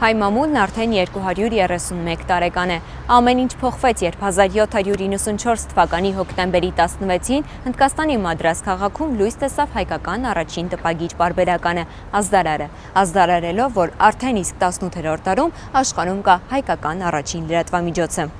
Հայ մամուլն արդեն 231 տարեկան է։ Ամեն ինչ փոխվեց, երբ 1794 թվականի հոկտեմբերի 16-ին Հնդկաստանի Մադրաս քաղաքում լույս տեսավ հայկական առաջին տպագիր պարբերականը՝ ազդարարը, ազդարարելով, որ արդեն իսկ 18-րդ դարում աշխարհում կա հայկական առաջին լրատվամիջոցը։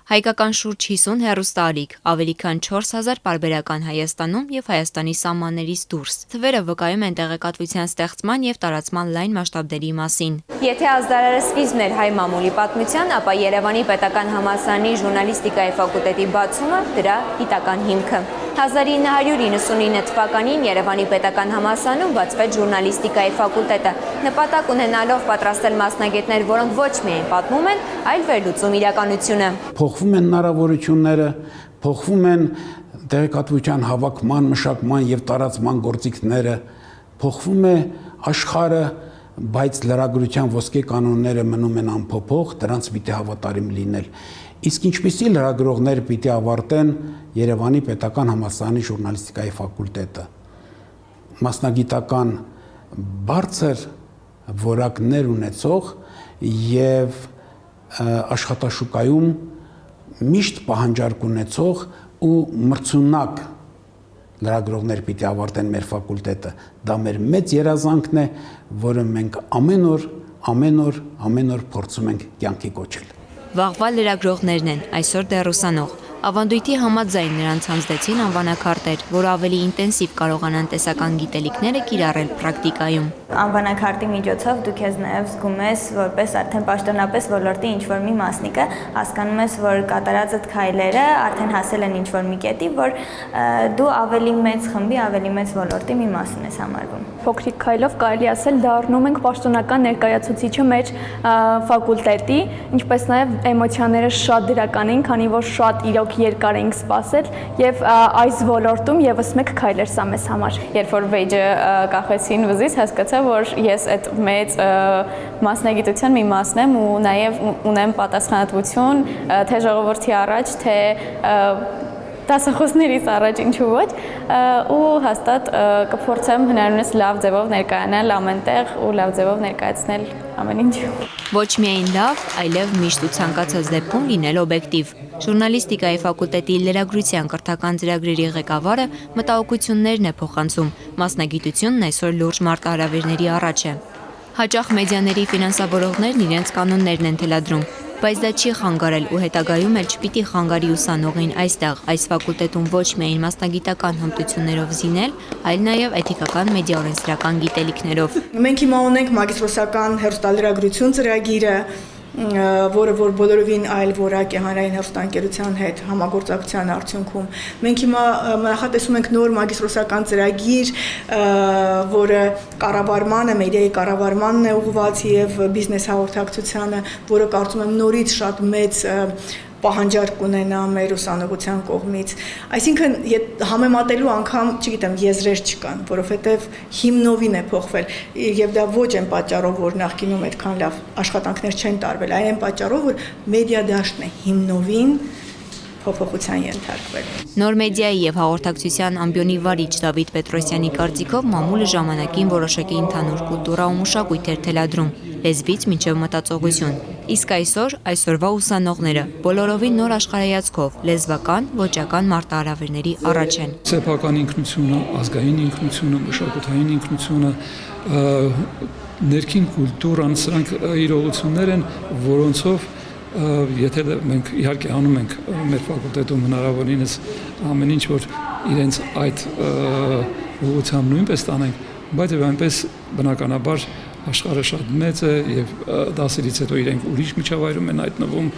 Հայկական շուրջ 50 հեռուստաալիք, ավելի քան 4000 պարբերական Հայաստանում և Հայաստանի սահմաններից դուրս։ Թվերը վկայում են տեղեկատվության ստեղծման և տարածման լայն մասշտաբների մասին։ Եթե ազդարարը սկիզբն էր հայ մամուլի պատմության, ապա Երևանի պետական համալսարանի ժուրնալիստիկայի ֆակուլտետի բացումը դրա գիտական հիմքը։ 1999 թվականին Երևանի պետական համալսարանում բացվեց ժուրնալիստիկայի ֆակուլտետը, նպատակ ունենալով պատրաստել մասնագետներ, որոնք ոչ միայն պատմում են, այլ վերլուծում իրականությունը։ Փոխվում են հնարավորությունները, փոխվում են տեղեկատվության հավաքման, մշակման և տարածման գործիքները, փոխվում է աշխարհը, բայց լրագրության ոսկե կանոնները մնում են անփոփոխ, դրանց պիտի հավատարիմ լինել։ Իսկ ինչպիսի լրագրողներ պիտի ավարտեն Երևանի պետական համալսարանի ժուրնալիստիկայի ֆակուլտետը։ Մասնագիտական բարձր որակներ ունեցող և աշխատաշուկայում միշտ պահանջարկ ունեցող ու մրցունակ լրագրողներ պիտի ավարտեն մեր ֆակուլտետը։ Դա մեր մեծ երազանքն է, որը մենք ամեն օր փորձում ենք կյանքի կոչել։ Վաղվա լրագրողներն են, այսօր դեռ ուսանող։ Ավանդույթի համաձայն նրանց հանձնեցին անվանակարտեր, որ ավելի ինտենսիվ կարողանան տեսական գիտելիքները կիրառել պրակտիկայում։ Անվանակարտի միջոցով դու քեզ նաև զգում ես որպես արդեն պաշտոնապես ոլորտի ինչ-որ մի մասնիկը, հասկանում ես, որ կատարածդ քայլերը արդեն հասել են ինչ-որ մի կետի, որ դու ավելի մեծ խմբի, ավելի մեծ ոլորտի մի մասն ես համարվում։ Փոքրիկ քայլով կարելի ասել դառնում ենք պաշտոնական ներկայացուցիչը մեր ֆակուլտետի, ինչպես նաև էմոցիաները շատ դրական են, քանի որ շատ իրոք երկար ենք սպասել եւ այս ոլորտում եւս մեկ քայլ էր սա մեզ համար։ Երբ որ վեյջը կախեցին վզից, հասկացա, որ ես այդ մեծ մասնագիտության մի մասն եմ ու նաեւ ունեմ պատասխանատվություն թե ժողովրդի առաջ, թե դասախոսներից առաջ, ինչու ոչ, ու հաստատ կփորձեմ հնարավորինս լավ ձևով ներկայանալ ամենտեղ ու լավ ձևով ներկայացնել ամեն ինչ։ Ոչ միայն լավ, այլև միշտ ու ցանկացած դեպքում լինել օբյեկտիվ։ Ժուրնալիստիկայի ֆակուլտետի լրագրության կրթական ծրագրերի ղեկավարը մտահոգություններն է փոխանցում, մասնագիտությունն այսօր լուրջ մարտահրավերների առաջ է։ Հաճախ մեդիաների ֆինանսավորողներն իրենց կանոններն են թելադրում, բայց դա չի խանգարել ու հետագայում էլ չպիտի խանգարի ուսանողին այստեղ, այս ֆակուլտետում ոչ միայն մասնագիտական հմտություններով զինել, այլ նաև էթիկական մեդիա օրենսդրական գիտելիքներով։ Մենք հիմա ունենք մագիստրոսական հեռուստալրագրություն ծրագիրը, որը որ բոլորովին այլ որակ է հանրային հեռուստաընկերության հետ համագործակցության արդյունքում։ Մենք հիմա նախատեսում ենք նոր մագիստրոսական ծրագիր, որը կառավարմանը, մեդիայի կառավարմանն է ուղղված եւ բիզնես հաղորդակցությանը, որը կարծում եմ նորից շատ մեծ պահանջարկ ունենա մեր ուսանողության կողմից։ Այսինքն համեմատելու անգամ, չգիտեմ, եզրեր չկան, որովհետև հիմնովին է փոխվել եւ դա ոչ այն պատճառով, որ նախկինում այդքան լավ աշխատանքներ չեն տարվել, այլ այն պատճառով, որ մեդիա դաշտն է հիմնովին փոփոխության ենթարկվել։ Նոր մեդիայի եւ հաղորդակցության ամբիոնի վարիչ Դավիթ Պետրոսյանի կարծիքով մամուլը ժամանակին որոշակի ընդհանուր կուլտուրա ու մշակույթ էր թելադրում, լեզվից մինչև մտածողություն։ Իսկ այսօրվա ուսանողները բոլորովին նոր աշխարհայացքով, լեզվական, ոճական մարտահրավերների առաջ են։ Սեփական ինքնությունը, ազգային ինքնությունը, մշակութային ինքնությունը, ներքին կուլտուրան, սրանք իրողություններ են, որոնցով եթե մենք իհարկե անում ենք մեր ֆակուլտետում հնարավորինս ամեն ինչ, որ իրենց այդ ուղղությամբ նույնպես տանենք, բայց եւ այնպես բնականաբար աշխարհը շատ մեծ է եւ դասերից հետո իրենք ուրիշ միջավայրում են հայտնվում,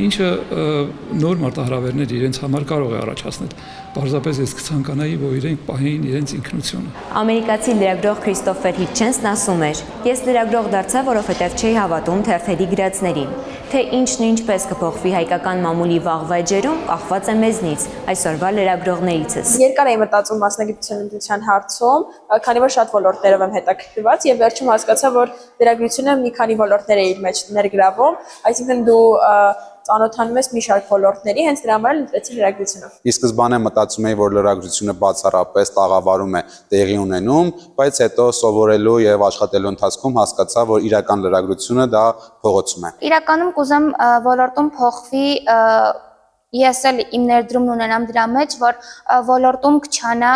ինչը նոր մարտահրավերներ իրենց համար կարող է առաջացնել։ Պարզապես ես կցանկանայի, որ իրենք պահեին իրենց ինքնությունը։ Ամերիկացի լրագրող Քրիստոֆեր Հիթչենսն ասում էր. «Ես լրագրող դարձա, որովհետև չէի հավատում թերթերի գրածներին։ Թե ինչն ու ինչպես կփոխվի հայկական մամուլի վաղվա էջերում, կախված է մեզնից, այսօրվա լրագրողներիցս»։ Երկար էի մտածում մասնագիտության ընտրության հարցում, քանի որ շատ ոլորտներով եմ հետաքրքրված եւ վերջում հասկացա, որ լրագրությունը մի քանի ոլորտներ է իր մեջ ներգրավում, այսինքն դու ծանոթանում ես մի շարք ոլորտների, հենց դրա համար ընտրեցի լրագրությունը։ Ի սկզբանե մտածում էի, որ լրագրությունը բացառապես տաղավարում է տեղի ունենում, բայց հետո սովորելու եւ աշխատելու ընթացքում հասկացա, որ իրական լրագրությունը դա փողոցում է։ Իրականում կուզեմ ոլորտում փոխվի, ես էլ իմ ներդրումն ունենամ դրա մեջ, որ ոլորտում կչանա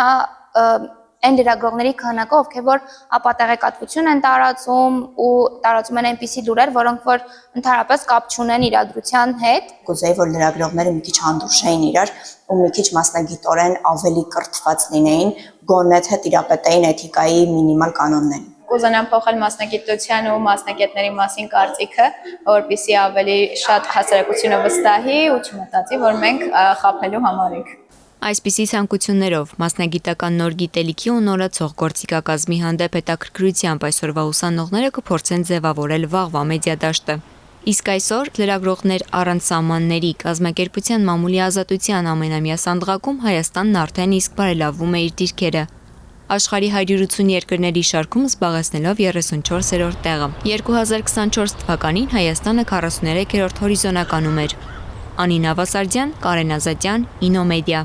այն լրագրողների քանակը, ովքեր որ ապատեղեկատվություն են տարածում ու տարածում են այնպիսի լուրեր, որոնք որ ընդհանրապես կապ չունեն իրադրության հետ։ Կուզեի, որ լրագրողները մի քիչ հանդուրժեին իրար ու մի քիչ մասնագիտորեն ավելի կրթված լինեին, գոնե թե տիրապետեին էթիկայի մինիմալ կանոններին։ Կուզենամ փոխել մասնագիտության ու մասնագետների մասին կարծիքը, որպեսզի ավելի շատ հասարակությունը վստահի ու չմտածի, որ մենք խաբելու համար ենք։ Այսպիսի ցանկություններով մասնագիտական նոր գիտելիքի ու նորացող գործիքակազմի հանդեպ հետաքրքրությամբ այսօրվա ուսանողները կփորձեն ձևավորել վաղվա մեդիադաշտը։ Իսկ այսօր լրագրողներ առանց սահմանների կազմակերպության մամուլի ազատության ամենամյա սանդղակում Հայաստանն արդեն իսկ բարելավում է իր դիրքերը։ Աշխարհի 180 երկրների շարքում զբաղեցնելով 34-րդ տեղը։ 2024 թվականին Հայաստանը 43-րդ հորիզոնականում էր։ Անին Ավասարդյան, Կարեն Ազատյան, Ինոմեդիա։